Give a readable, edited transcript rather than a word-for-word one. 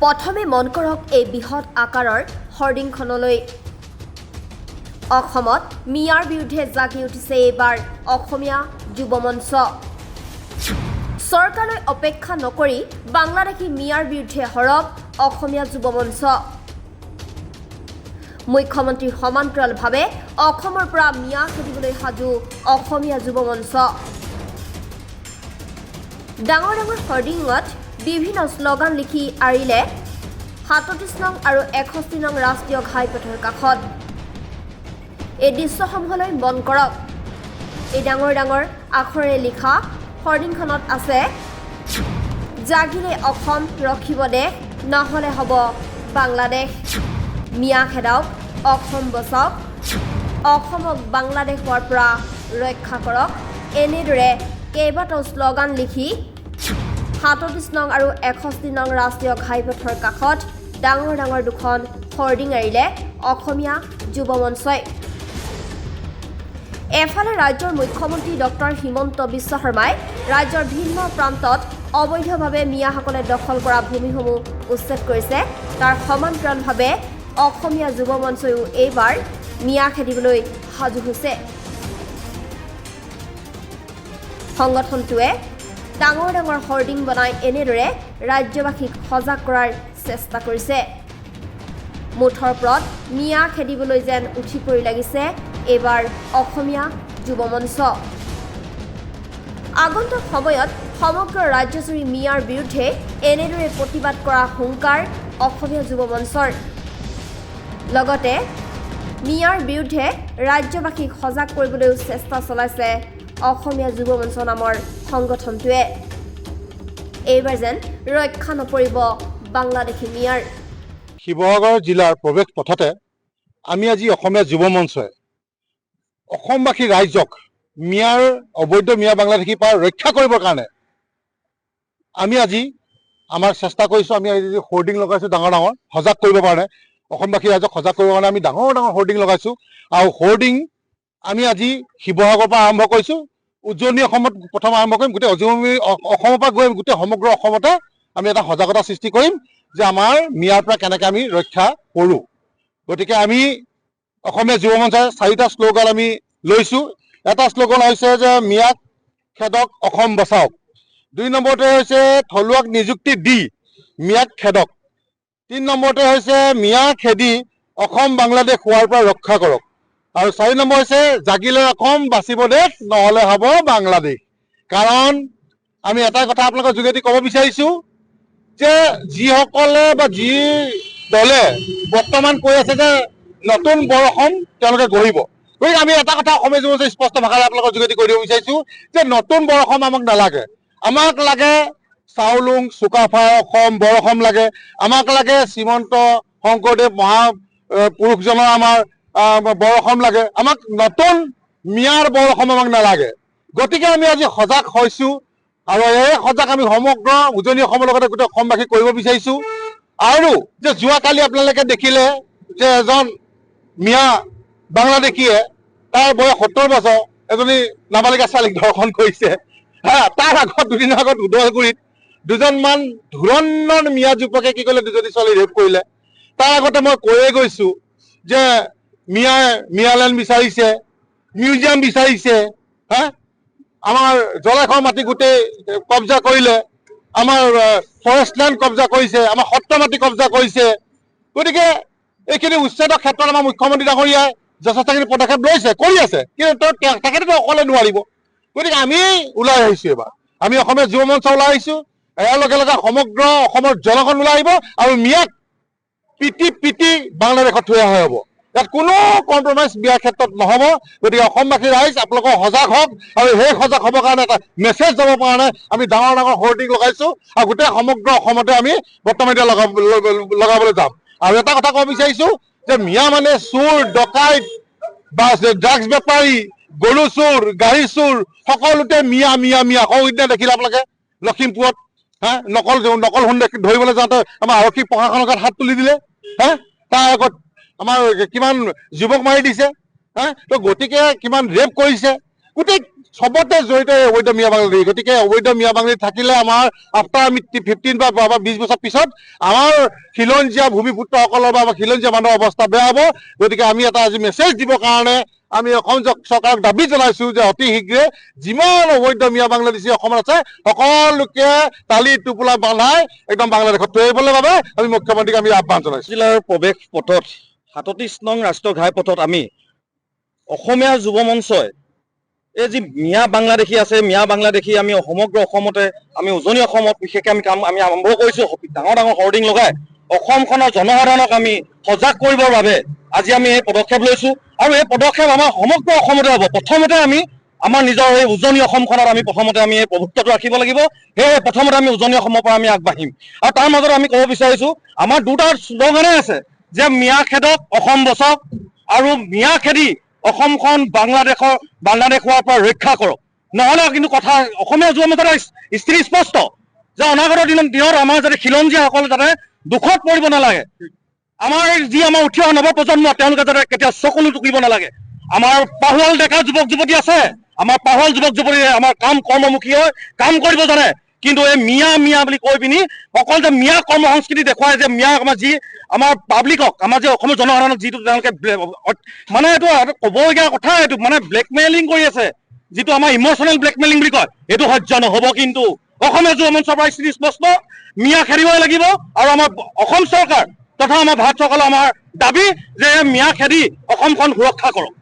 প্ৰথমে মন কৰক এই বৃহৎ আকাৰৰ হৰ্ডিংখনলৈ। অসমত মিয়াৰ বিৰুদ্ধে জাগি উঠিছে এইবাৰ অসমীয়া যুৱ মঞ্চ। চৰকাৰলৈ অপেক্ষা নকৰি বাংলাদেশী মিয়াৰ বিৰুদ্ধে সৰব অসমীয়া যুৱ মঞ্চ। মুখ্যমন্ত্ৰীৰ সমান্তৰালভাৱে অসমৰ পৰা মিয়া খেদিবলৈ সাজু অসমীয়া যুৱ মঞ্চ। ডাঙৰ ডাঙৰ হৰ্ডিঙত বিভিন্ন শ্লোগান লিখি আঁৰিলে ৩৭ নং আৰু ৬১ নং ৰাষ্ট্ৰীয় ঘাইপথৰ কাষত। এই দৃশ্যসমূহলৈ মন কৰক। এই ডাঙৰ ডাঙৰ আখৰেৰে লিখা হৰ্ডিংখনত আছে, জাগিলে অসম, ৰখিব দেশ, নহ'লে হ'ব বাংলাদেশ। মিয়া খেদাওক, অসম বচাওক, অসমক বাংলাদেশ হোৱাৰ পৰা ৰক্ষা কৰক। এনেদৰে কেইবাটাও শ্লোগান লিখি ৩৭ নং আৰু ৬১ নং ৰাষ্ট্ৰীয় ঘাইপথৰ কাষত ডাঙৰ ডাঙৰ দুখন হৰ্ডিং আঁৰিলে অসমীয়া যুৱ মঞ্চই। এফালে ৰাজ্যৰ মুখ্যমন্ত্ৰী ডক্টৰ হিমন্ত বিশ্ব শৰ্মাই ৰাজ্যৰ ভিন্ন প্ৰান্তত অবৈধভাৱে মিয়াসকলে দখল কৰা ভূমিসমূহ উচ্ছেদ কৰিছে, তাৰ সমান্তৰালভাৱে অসমীয়া যুৱ মঞ্চয়ো এইবাৰ মিয়া খেদিবলৈ সাজু হৈছে। সংগঠনটোৱে ডাঙৰ ডাঙৰ হৰ্ডিং বনাই এনেদৰে ৰাজ্যবাসীক সজাগ কৰাৰ চেষ্টা কৰিছে। মুঠৰ ওপৰত মিয়া খেদিবলৈ যেন উঠি পৰি লাগিছে এইবাৰ অসমীয়া যুৱ মঞ্চ। আগন্তুক সময়ত সমগ্ৰ ৰাজ্যজুৰি মিয়াৰ বিৰুদ্ধে এনেদৰে প্ৰতিবাদ কৰা হুংকাৰ অসমীয়া যুৱ মঞ্চৰ। লগতে মিয়াৰ বিৰুদ্ধে ৰাজ্যবাসীক সজাগ কৰিবলৈও চেষ্টা চলাইছে অসমীয়া যুৱ মঞ্চ নামৰ সংগঠনটোৱে। এইবাৰ যেন ৰক্ষা নপৰিব বাংলাদেশী মিয়াৰ। শিৱসাগৰ জিলাৰ প্ৰৱেশ পথতে আমি আজি অসমীয়া যুৱ মঞ্চই অসমবাসী ৰাইজক মিয়াৰ অবৈধ মিয়া বাংলাদেশীৰ পৰা ৰক্ষা কৰিবৰ কাৰণে আমি আজি আমাৰ চেষ্টা কৰিছোঁ। আমি আজি হৰ্ডিং লগাইছোঁ ডাঙৰ ডাঙৰ, সজাগ কৰিবৰ কাৰণে, অসমবাসী ৰাইজক সজাগ কৰিবৰ কাৰণে আমি ডাঙৰ ডাঙৰ হৰ্ডিং লগাইছোঁ। আৰু হৰ্ডিং আমি আজি শিৱসাগৰৰ পৰা আৰম্ভ কৰিছোঁ। উজনি অসমত প্ৰথম আৰম্ভ কৰিম, গোটেই অসমৰ পৰা গৈ গোটেই সমগ্ৰ অসমতে আমি এটা সজাগতা সৃষ্টি কৰিম যে আমাৰ মিয়াৰ পৰা কেনেকৈ আমি ৰক্ষা কৰোঁ। গতিকে আমি অসমীয়া যুৱ মঞ্চই ৪টা শ্লোগান আমি লৈছোঁ। এটা শ্লোগান হৈছে যে মিয়াক খেদক, অসম বচাওক। ২ নম্বৰতে হৈছে থলুৱাক নিযুক্তি দি মিয়াক খেদক। ৩ নম্বৰতে হৈছে মিয়া খেদি অসম বাংলাদেশ হোৱাৰ পৰা ৰক্ষা কৰক। আৰু ৪ নম্বৰ হৈছে জাগিলে অসম, বাচিব দেশ, নহ'লে হ'ব বাংলাদেশ। কাৰণ আমি এটা কথা আপোনালোকৰ যোগেদি ক'ব বিচাৰিছোঁ যে যিসকলে বা যি দলে বৰ্তমান কৈ আছে যে নতুন বৰ অসম তেওঁলোকে গঢ়িব, গতিকে আমি এটা কথা অসমীয়া যুৱ মঞ্চই স্পষ্ট ভাষাৰে আপোনালোকৰ যোগেদি কৈ দিব বিচাৰিছোঁ যে নতুন বৰ অসম আমাক নালাগে। আমাক লাগে চাওলুং চুকাফাৰ অসম, বৰ অসম লাগে। আমাক লাগে শ্ৰীমন্ত শংকৰদেৱ মহাপুৰুষজনৰ আমাৰ বৰ অসম লাগে। আমাক নতুন মিয়াৰ বৰ অসম আমাক নালাগে। গতিকে আমি আজি সজাগ হৈছোঁ আৰু এই সজাগ আমি সমগ্ৰ উজনি অসমৰ লগতে গোটেই অসমবাসীক কৰিব বিচাৰিছোঁ। আৰু যে যোৱাকালি আপোনালোকে দেখিলে যে এজন মিয়া বাংলাদেশীয়ে তাৰ বয়স ৭০ বছৰ এজনী নাবালিকা ছোৱালীক ধৰ্ষণ কৰিছে। তাৰ আগত দুদিনৰ আগত ওদালগুৰিত দুজনমান ধুৰন্ধৰ মিয়া যুৱকে কি কৰিলে, দুজনী ছোৱালী ৰেপ কৰিলে। তাৰ আগতে মই কৈয়ে গৈছোঁ যে মিয়ালেণ্ড বিচাৰিছে, মিউজিয়াম বিচাৰিছে, আমাৰ জলাশয়ৰ মাটি গোটেই কব্জা কৰিলে, আমাৰ ফৰেষ্ট লেণ্ড কব্জা কৰিছে, আমাৰ সত্ৰ মাটি কব্জা কৰিছে। গতিকে এইখিনি উচ্ছেদৰ ক্ষেত্ৰত আমাৰ মুখ্যমন্ত্ৰী ডাঙৰীয়াই যথেষ্টখিনি পদক্ষেপ লৈছে, কৰি আছে, কিন্তু তেখেতেতো অকলে নোৱাৰিব। গতিকে আমি ওলাই আহিছোঁ। এইবাৰ আমি অসমীয়া যুৱ মঞ্চ ওলাই আহিছোঁ। ইয়াৰ লগে লগে সমগ্ৰ অসমৰ জনগণ ওলাই আহিব আৰু মিয়াক পিটি পিটি বাংলাদেশত থৈ অহা হ'ব। ইয়াত কোনো কম্প্ৰমাইজ বিয়াৰ ক্ষেত্ৰত নহ'ব। গতিকে অসমবাসী ৰাইজ আপোনালোকৰ সজাগ হওক, আৰু সেই সজাগ হ'বৰ কাৰণে এটা মেছেজ যাব কাৰণে আমি ডাঙৰ ডাঙৰ হৰ্ডিং লগাইছোঁ আৰু গোটেই সমগ্ৰ অসমতে আমি বৰ্তমান এতিয়া লগাবলৈ যাম। আৰু এটা কথা ক'ব বিচাৰিছোঁ যে মিয়া মানে চোৰ, ডকাইত বা ড্ৰাগছ বেপাৰী, গৰু চোৰ, গাড়ী চোৰ, সকলোতে মিয়া মিয়া মিয়া। সৌদিনা দেখিলে আপোনালোকে লখিমপুৰত নকল সোণ ধৰিবলৈ যাওঁতে আমাৰ আৰক্ষী প্ৰশাসনৰ গাত হাত তুলি দিলে। তাৰ আগত আমাৰ কিমান যুৱক মাৰি দিছে। তো গতিকে কিমান ৰেপ কৰিছে। গোটেই চবতে জড়িত এই অবৈধ মিয়া বাংলাদেশী। গতিকে অবৈধ মিয়া বাংলাদেশী থাকিলে আমাৰ আফটাৰ আমি 15 বা 20 বছৰ পিছত আমাৰ খিলঞ্জীয়া ভূমিপুত্ৰসকলৰ বা খিলঞ্জীয়া মানুহৰ অৱস্থা বেয়া হ'ব। গতিকে আমি এটা আজি মেছেজ দিবৰ কাৰণে আমি অসম চৰকাৰক দাবী জনাইছো যে অতি শীঘ্ৰে যিমান অবৈধ মিয়া বাংলাদেশী অসমত আছে সকলোকে তালি টোপোলা বান্ধাই একদম বাংলাদেশত থৈ আহিবলৈ বাবে আমি মুখ্যমন্ত্ৰীক আমি আহ্বান জনাইছো। জিলাৰ প্ৰৱেশ পথত ৩৭ নং ৰাষ্ট্ৰীয় ঘাইপথত আমি অসমীয়া যুৱ মঞ্চই এই যি মিয়া বাংলাদেশী আছে, মিয়া বাংলাদেশী আমি সমগ্ৰ অসমতে আমি উজনি অসমত বিশেষকৈ আমি আৰম্ভ কৰিছো ডাঙৰ ডাঙৰ হৰ্ডিং লগাই অসমখনৰ জনসাধাৰণক আমি সজাগ কৰিবৰ বাবে আজি আমি এই পদক্ষেপ লৈছো। আৰু এই পদক্ষেপ আমাৰ সমগ্ৰ অসমতে হ'ব। প্ৰথমতে আমি আমাৰ নিজৰ এই উজনি অসমখনত আমি প্ৰথমতে আমি এই প্ৰভুত্বটো ৰাখিব লাগিব। সেয়ে প্ৰথমতে আমি উজনি অসমৰ পৰা আমি আগবাঢ়িম। আৰু তাৰ মাজত আমি ক'ব বিচাৰিছো আমাৰ দুটা শ্লোগানে আছে যে মিয়া খেদক অসম বচক আৰু মিয়া খেদি অসমখন বাংলাদেশ হোৱাৰ পৰা ৰক্ষা কৰক। নহ'লে কিন্তু কথা অসমীয়া যুৱ মঞ্চৰ স্থিতি স্পষ্ট যে অনাগত দিনত আমাৰ যাতে খিলঞ্জীয়াসকল যাতে দুখত পৰিব নালাগে। আমাৰ উঠি অহা নৱপ্ৰজন্ম তেওঁলোকে যাতে কেতিয়া চকুলো টুকিব নালাগে। আমাৰ পাহুৱাল ডেকা যুৱক যুৱতী আছে, আমাৰ পাহুৱাল যুৱক যুৱতীয়ে আমাৰ কৰ্মমুখী হৈ কাম কৰিব জানে। কিন্তু এই মিয়া বুলি কৈ পিনি অকল যে মিয়া কৰ্ম সংস্কৃতি দেখুৱাই যে মিয়া আমাৰ পাব্লিকক আমাৰ যে অসমৰ জনসাধাৰণক যিটো তেওঁলোকে মানে এইটো ক'বলগীয়া কথা, এইটো মানে ব্লেকমেইলিং কৰি আছে, যিটো আমাৰ ইম'চনেল ব্লেকমেইলিং বুলি কয়, এইটো সহ্য নহ'ব। কিন্তু অসমীয়া যুৱ মঞ্চৰ পৰা স্থিতি স্পষ্ট, মিয়া খেদিবই লাগিব। আৰু আমাৰ অসম চৰকাৰ তথা আমাৰ ভাৰত চৰকাৰৰ আমাৰ দাবী যে মিয়া খেদি অসমখন সুৰক্ষা কৰক।